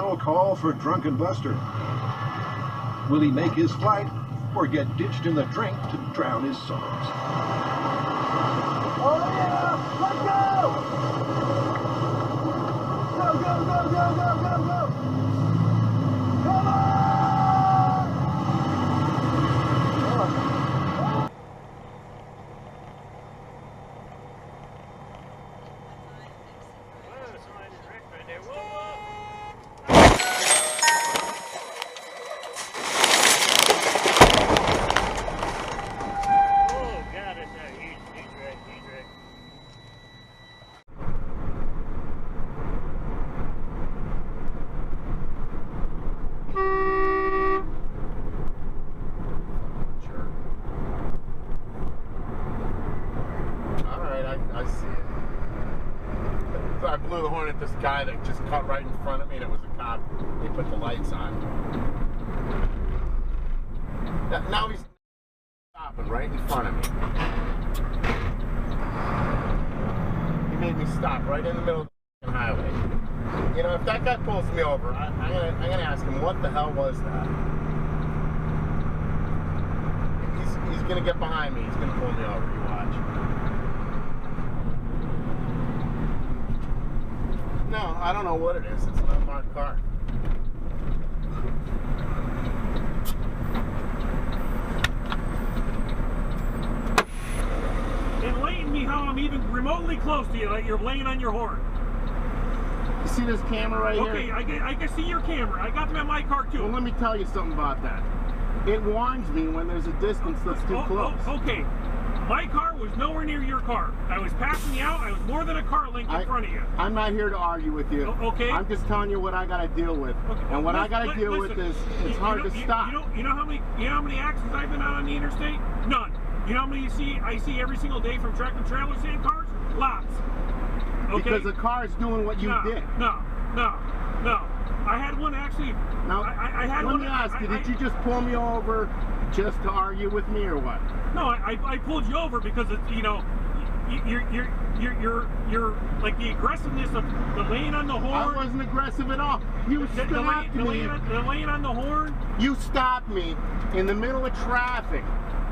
Now a call for Drunken Buster. Will he make his flight or get ditched in the drink to drown his sorrows? Oh yeah! Let's go! Go, go, go, go, go, go, go! Come on! I blew the horn at this guy that just cut right in front of me, and it was a cop. They put the lights on. Now he's stopping right in front of me. He made me stop right in the middle of the highway. You know, if that guy pulls me over, I'm gonna ask him, what the hell was that? He's gonna get behind me. He's gonna pull me over. You watch. No, I don't know what it is. It's an unmarked car. Enlighten me how I'm even remotely close to you, like you're laying on your horn. You see this camera right here? Okay, I can see your camera. I got them in my car too. Well, let me tell you something about that. It warns me when there's a distance that's too close. Okay. My car was nowhere near your car. I was passing you out. I was more than a car length in front of you. I'm not here to argue with you. Okay. I'm just telling you what I got to deal with. Okay. And what I got to deal with is it's hard to stop. You know how many accidents I've been on the interstate? None. You know how many I see every single day from tractor trailers and cars? Lots. Okay. Because the car is doing what you did. No. I had one actually. Now, I had one. Let me ask you, did you just pull me over just to argue with me or what? No, I pulled you over because it's, you know, you're like the aggressiveness of the laying on the horn. I wasn't aggressive at all. You stopped me. The laying on the horn. You stopped me in the middle of traffic.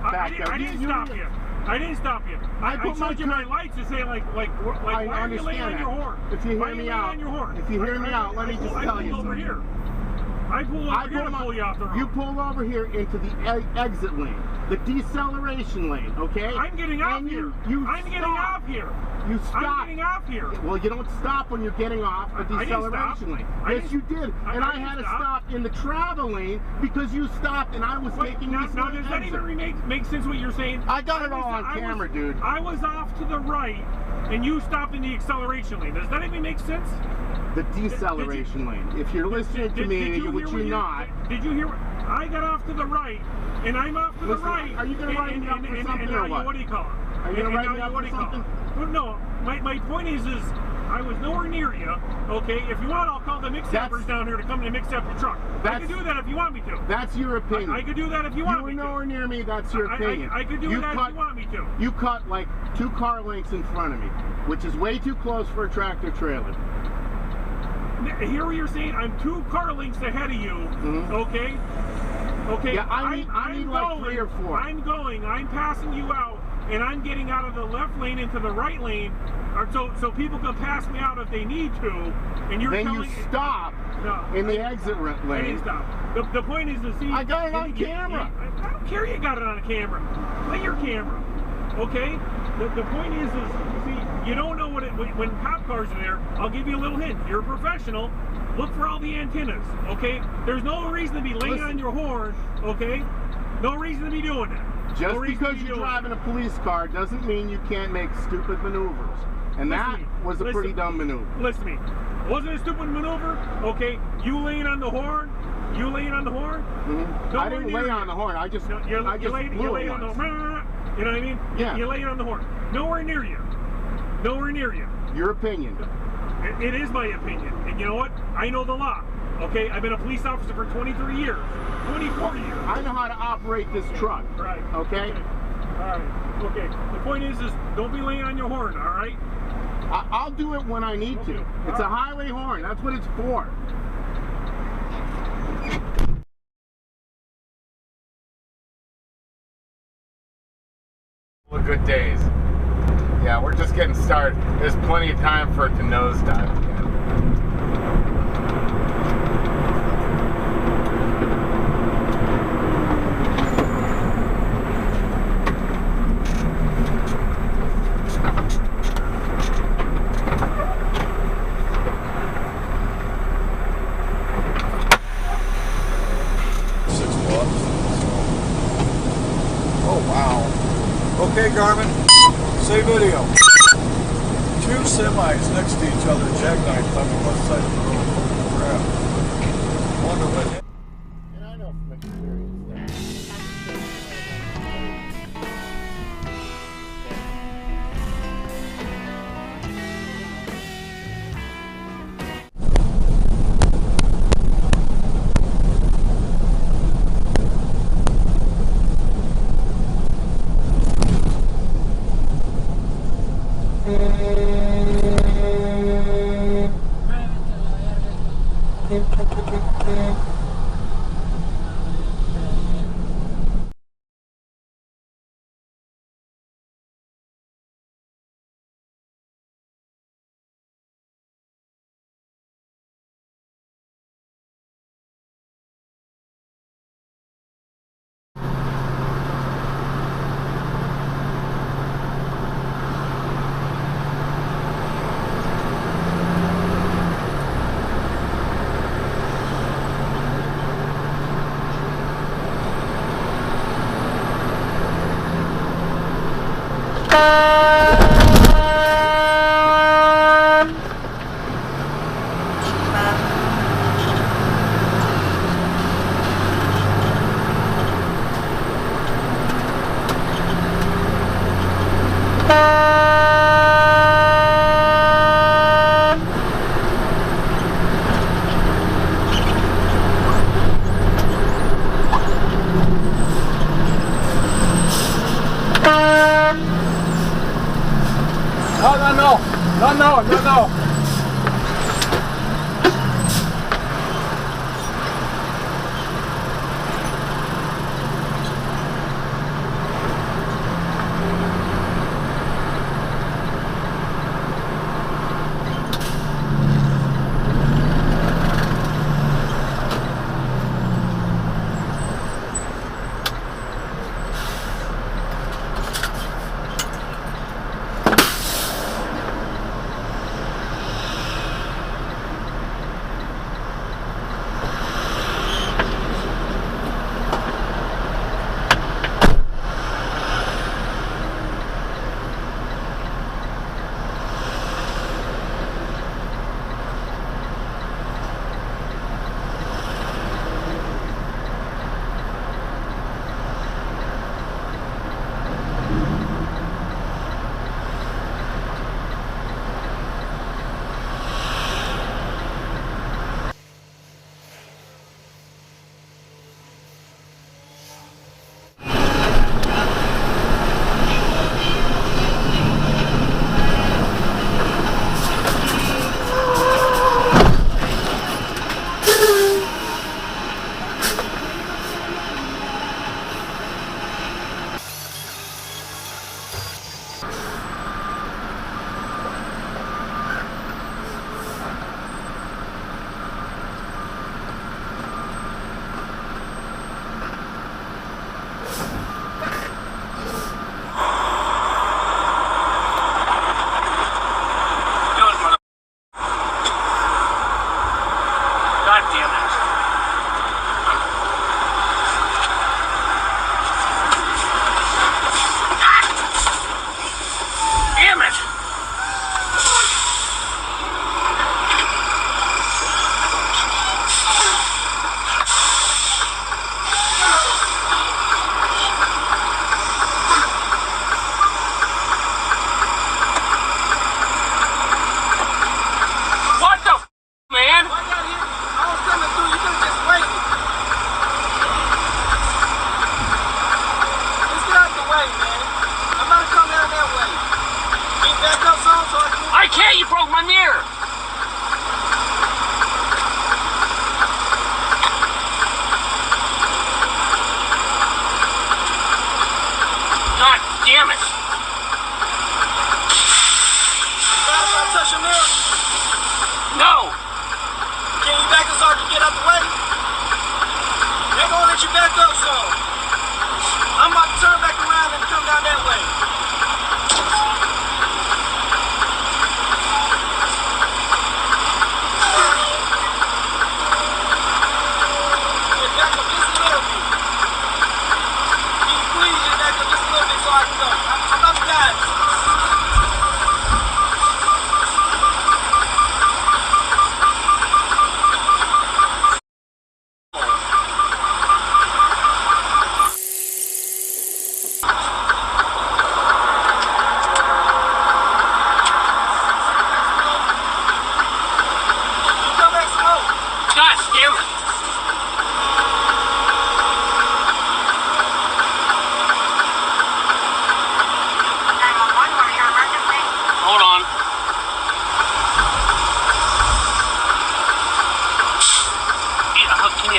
I didn't stop you. I didn't stop you. I showed you my lights to say like why are you laying on your horn? If you hear me out, let me just tell you something. Here. I pull over here to pull you off the road. You pull over here into the exit lane, the deceleration lane, okay? I'm getting off here. I'm getting off here. You stop. I'm getting off here. Well, you don't stop when you're getting off the deceleration lane. Yes, you did. And I had to stop in the travel lane because you stopped and I was taking this now, does that even make sense what you're saying? I got it all on camera, dude. I was off to the right and you stopped in the acceleration lane. Does that even make sense? The deceleration lane. If you're listening to me, which you're not. Did you hear? I got off to the right, and I'm off to the right. Are you going to write me up for something or what? What do you call it? Are you going to write me up for something? No, my point is I was nowhere near you. Okay, if you want, I'll call the mix uppers down here to come and mix up your truck. I could do that if you want me to. That's your opinion. I could do that if you want me to. You were nowhere near me. That's your opinion. I could do that if you want me to. You cut like 2 car lengths in front of me, which is way too close for a tractor trailer. Hear what you're saying? I'm 2 car lengths ahead of you. Okay. Yeah, I need like 3 or 4. I'm passing you out, and I'm getting out of the left lane into the right lane, so people can pass me out if they need to. And you're then you stop in the exit lane. I didn't stop. The point is to see. I got it on camera. I don't care you got it on camera. Play your camera. Okay. The point is see, you don't know when cop cars are there. I'll give you a little hint. You're a professional. Look for all the antennas. Okay. There's no reason to be laying on your horn. Okay. No reason to be doing that. Just because you're driving a police car doesn't mean you can't make stupid maneuvers. And that was a pretty dumb maneuver. Listen to me. Wasn't a stupid maneuver? Okay. You laying on the horn. You laying on the horn. I didn't lay on the horn. I just blew it once. You know what I mean? Yeah. You lay it on the horn. Nowhere near you. Nowhere near you. Your opinion. It is my opinion. And you know what? I know the law. Okay? I've been a police officer for 23 years. 24 years. I know how to operate this truck. Right. Okay? Alright. Okay. The point is don't be laying on your horn, alright? I'll do it when I need to. It's a highway horn. That's what it's for. Good days. Yeah, we're just getting started. There's plenty of time for it to nosedive again. Okay, Garmin, say video. Two semis next to each other, jackknifed on the west side of the road. Holy crap. Wonder what hit. And I know from experience that. No.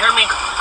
hear me?